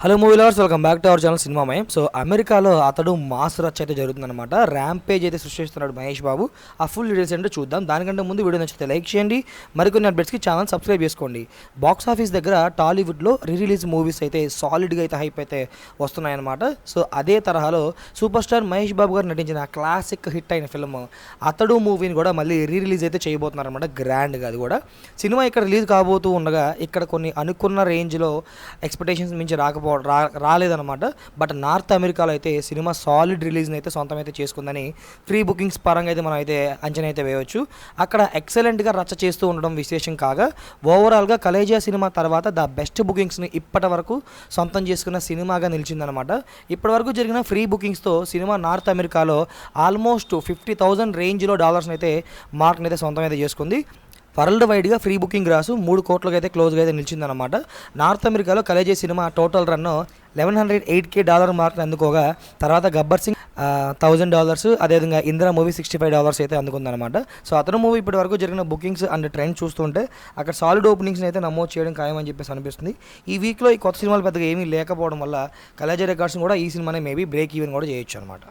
Hello movie lovers, welcome back to our channel Cinemamayam. So అమెరికాలో అతడు mass రచ్చ అయితే జరుగుతుందన్నమాట. ర్యాంపేజ్ అయితే సృష్టిస్తున్నాడు మహేష్ బాబు. ఆ ఫుల్ డీటెయిల్స్ ఏంటో చూద్దాం. దానికంటే ముందు వీడియో నచ్చితే లైక్ చేయండి, మరికొన్ని అప్డేట్స్కి ఛానల్ సబ్స్క్రైబ్ చేసుకోండి. బాక్స్ ఆఫీస్ దగ్గర టాలీవుడ్లో రిలీజ్ మూవీస్ అయితే సాలిడ్గా అయితే హైప్ అయితే వస్తున్నాయన్నమాట. సో అదే తరహాలో సూపర్ స్టార్ మహేష్ బాబు గారు నటించిన క్లాసిక్ హిట్ అయిన ఫిల్మ్ అతడు మూవీని కూడా మళ్ళీ రిలీజ్ అయితే చేయబోతున్నారన్నమాట. గ్రాండ్గా అది కూడా సినిమా ఇక్కడ రిలీజ్ కాబోతూ ఉండగా ఇక్కడ కొన్ని అనుకున్న రేంజ్లో ఎక్స్పెక్టేషన్స్ మించి రాలేదన్నమాట. బట్ నార్త్ అమెరికాలో అయితే సినిమా సాలిడ్ రిలీజ్ని అయితే సొంతమైతే చేసుకుందని ఫ్రీ బుకింగ్స్ పరంగా అయితే మనం అయితే అంచనా అయితే వేయవచ్చు. అక్కడ ఎక్సలెంట్గా రచ్చ చేస్తూ ఉండడం విశేషం కాగా ఓవరాల్గా కలేజియా సినిమా తర్వాత ద బెస్ట్ బుకింగ్స్ని ఇప్పటి వరకు సొంతం చేసుకున్న సినిమాగా నిలిచిందనమాట. ఇప్పటి వరకు జరిగిన ఫ్రీ బుకింగ్స్తో సినిమా నార్త్ అమెరికాలో ఆల్మోస్ట్ 50,000 రేంజ్లో డాలర్స్ని అయితే మార్క్ని అయితే సొంతం అయితే చేసుకుంది. వరల్డ్ వైడ్గా ఫ్రీ బుకింగ్ రాసు 3 కోట్లకి అయితే క్లోజ్గా అయితే నిలిచిందనమాట. నార్త్ అమెరికాలో Khaleja cinema total run $1,108K మార్క్ని అందుకోగా తర్వాత గబ్బర్ సింగ్ $1,000, అదేవిధంగా ఇందిరా మూవీ $65 అయితే అందుకుందనమాట. సో అతను మూవీ ఇప్పటి వరకు జరిగిన బుకింగ్స్ అండ్ ట్రెండ్ చూస్తుంటే అక్కడ సాలిడ్ ఓపెనింగ్స్ని అయితే నమోదు చేయడం ఖాయమని చెప్పేసి అనిపిస్తుంది. ఈ వీక్లో ఈ కొత్త సినిమాలు పెద్దగా ఏమీ లేకపోవడం వల్ల కలేజీ రికార్డ్స్ని కూడా ఈ సినిమానే మేబీ బ్రేక్ ఈవెన్ కూడా చేయొచ్చు అనమాట.